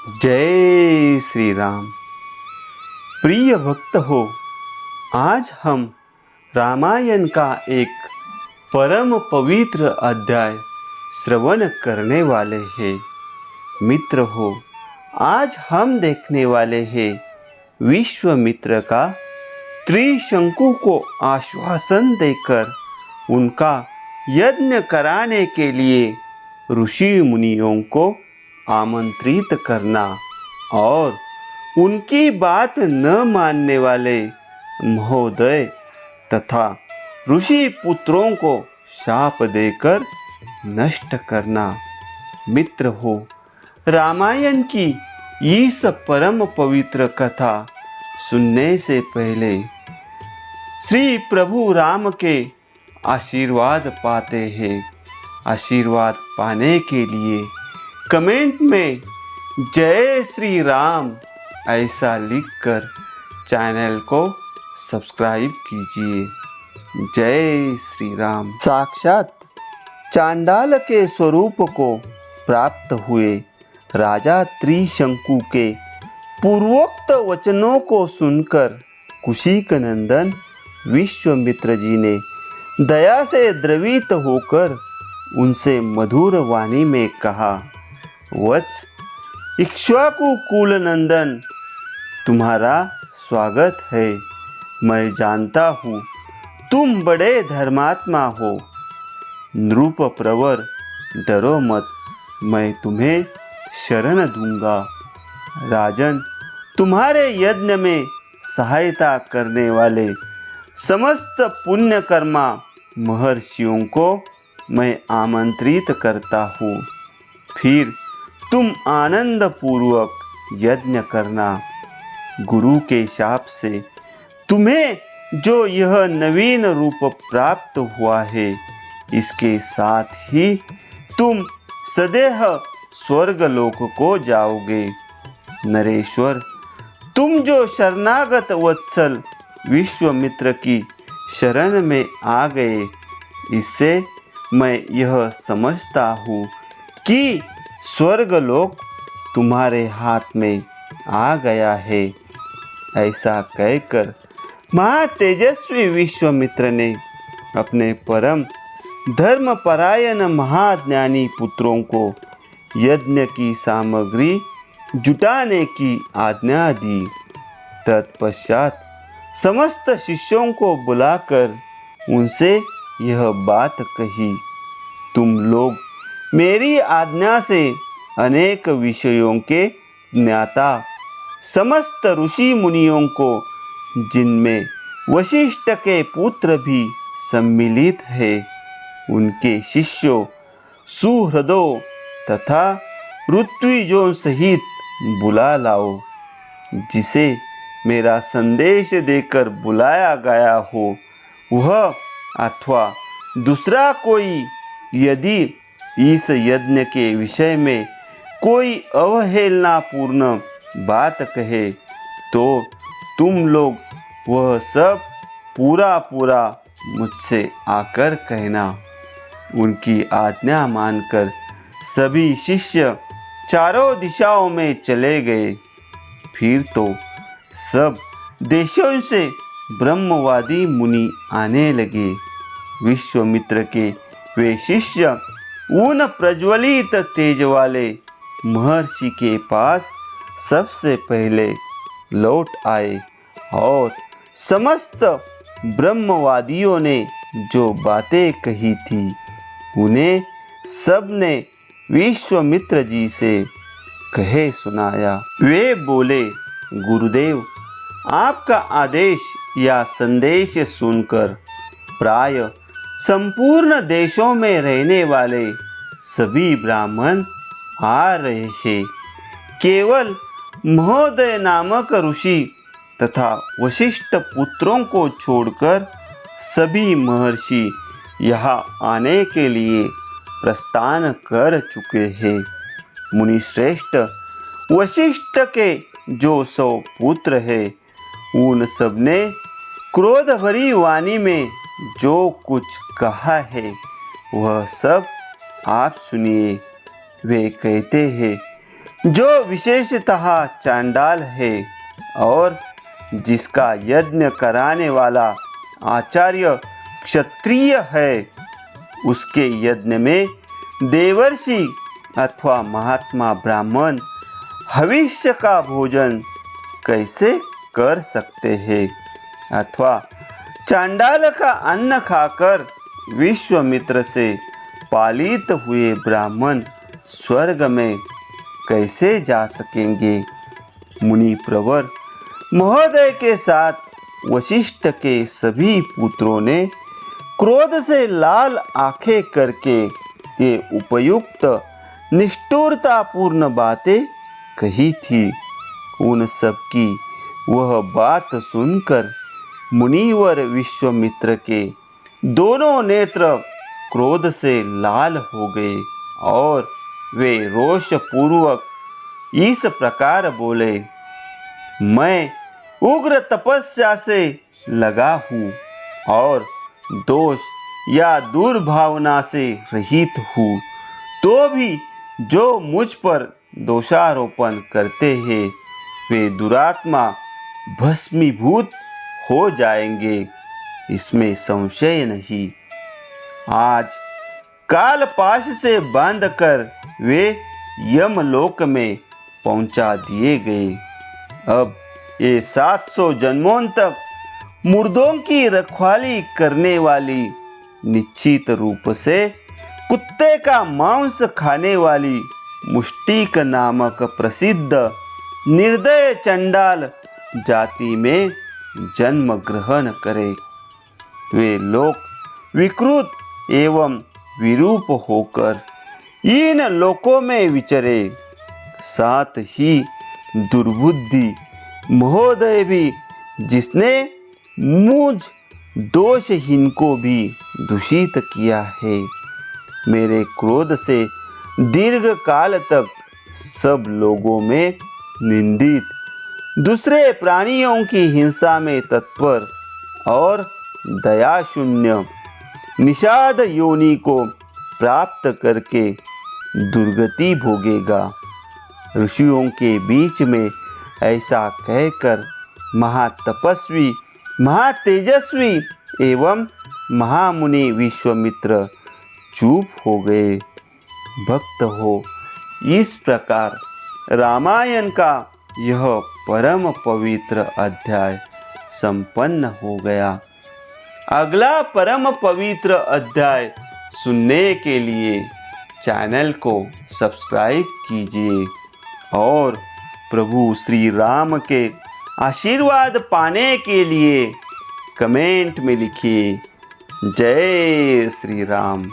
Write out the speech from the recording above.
जय श्री राम। प्रिय भक्त हो, आज हम रामायण का एक परम पवित्र अध्याय श्रवण करने वाले हैं। मित्र हो, आज हम देखने वाले हैं विश्वामित्र का त्रिशंकु को आश्वासन देकर उनका यज्ञ कराने के लिए ऋषि मुनियों को आमंत्रित करना और उनकी बात न मानने वाले महोदय तथा ऋषि पुत्रों को शाप देकर नष्ट करना। मित्र हो, रामायण की इस परम पवित्र कथा सुनने से पहले श्री प्रभु राम के आशीर्वाद पाते हैं। आशीर्वाद पाने के लिए कमेंट में जय श्री राम ऐसा लिखकर चैनल को सब्सक्राइब कीजिए। जय श्री राम। साक्षात चांडाल के स्वरूप को प्राप्त हुए राजा त्रिशंकु के पूर्वोक्त वचनों को सुनकर कुशिक नंदन विश्वामित्र जी ने दया से द्रवित होकर उनसे मधुर वाणी में कहा, वत्स, इक्ष्वाकु कुल नंदन, तुम्हारा स्वागत है। मैं जानता हूँ तुम बड़े धर्मात्मा हो। नृप प्रवर, डरो मत, मैं तुम्हें शरण दूंगा। राजन, तुम्हारे यज्ञ में सहायता करने वाले समस्त पुण्यकर्मा महर्षियों को मैं आमंत्रित करता हूँ। फिर तुम आनंद पूर्वक यज्ञ करना। गुरु के शाप से तुम्हें जो यह नवीन रूप प्राप्त हुआ है, इसके साथ ही तुम सदैव स्वर्गलोक को जाओगे। नरेश्वर, तुम जो शरणागत वत्सल विश्वामित्र की शरण में आ गए, इससे मैं यह समझता हूँ कि स्वर्गलोक तुम्हारे हाथ में आ गया है। ऐसा कहकर महातेजस्वी विश्वामित्र ने अपने परम धर्मपरायण महाज्ञानी पुत्रों को यज्ञ की सामग्री जुटाने की आज्ञा दी। तत्पश्चात समस्त शिष्यों को बुलाकर उनसे यह बात कही, तुम लोग मेरी आज्ञा से अनेक विषयों के ज्ञाता समस्त ऋषि मुनियों को, जिनमें वशिष्ठ के पुत्र भी सम्मिलित है, उनके शिष्यों सुहृदों तथा ऋत्विजों सहित बुला लाओ। जिसे मेरा संदेश देकर बुलाया गया हो वह अथवा दूसरा कोई यदि इस यज्ञ के विषय में कोई अवहेलनापूर्ण बात कहे, तो तुम लोग वह सब पूरा मुझसे आकर कहना। उनकी आज्ञा मानकर सभी शिष्य चारों दिशाओं में चले गए। फिर तो सब देशों से ब्रह्मवादी मुनि आने लगे। विश्वामित्र के वे शिष्य उन प्रज्वलित तेज वाले महर्षि के पास सबसे पहले लौट आए और समस्त ब्रह्मवादियों ने जो बातें कही थी उन्हें सबने विश्वामित्र जी से कहे सुनाया। वे बोले, गुरुदेव, आपका आदेश या संदेश सुनकर प्राय संपूर्ण देशों में रहने वाले सभी ब्राह्मण आ रहे हैं। केवल महोदय नामक ऋषि तथा वशिष्ठ पुत्रों को छोड़कर सभी महर्षि यहाँ आने के लिए प्रस्थान कर चुके हैं। मुनिश्रेष्ठ, वशिष्ठ के जो 100 पुत्र हैं, उन सब ने क्रोध भरी वाणी में जो कुछ कहा है वह सब आप सुनिए। वे कहते हैं, जो विशेषतः चांडाल है और जिसका यज्ञ कराने वाला आचार्य क्षत्रिय है, उसके यज्ञ में देवर्षि अथवा महात्मा ब्राह्मण हविष्य का भोजन कैसे कर सकते हैं, अथवा चांडाल का अन्न खाकर विश्वामित्र से पालित हुए ब्राह्मण स्वर्ग में कैसे जा सकेंगे। मुनि प्रवर महोदय के साथ वशिष्ठ के सभी पुत्रों ने क्रोध से लाल आंखें करके ये उपयुक्त निष्ठुरतापूर्ण बातें कही थी। उन सब की वह बात सुनकर मुनिवर विश्वामित्र के दोनों नेत्र क्रोध से लाल हो गए और वे रोषपूर्वक इस प्रकार बोले, मैं उग्र तपस्या से लगा हूँ और दोष या दुर्भावना से रहित हूँ, तो भी जो मुझ पर दोषारोपण करते हैं वे दुरात्मा भस्मीभूत हो जाएंगे, इसमें संशय नहीं। आज कालपाश से बांधकर वे यमलोक में पहुंचा दिए गए। अब ये 700 जन्मों तक मुर्दों की रखवाली करने वाली, निश्चित रूप से कुत्ते का मांस खाने वाली मुष्टिक नामक प्रसिद्ध निर्दय चंडाल जाति में जन्म ग्रहण करे। वे लोग विकृत एवं विरूप होकर इन लोकों में विचरे। साथ ही दुर्बुद्धि महोदय भी, जिसने मुझ दोषहीन को भी दूषित किया है, मेरे क्रोध से दीर्घ काल तक सब लोगों में निंदित, दूसरे प्राणियों की हिंसा में तत्पर और दयाशून्य निषाद योनि को प्राप्त करके दुर्गति भोगेगा। ऋषियों के बीच में ऐसा कहकर महातपस्वी, महातेजस्वी एवं महामुनि विश्वामित्र चुप हो गए। भक्त हो, इस प्रकार रामायण का यह परम पवित्र अध्याय संपन्न हो गया। अगला परम पवित्र अध्याय सुनने के लिए चैनल को सब्सक्राइब कीजिए और प्रभु श्री राम के आशीर्वाद पाने के लिए कमेंट में लिखिए, जय श्री राम।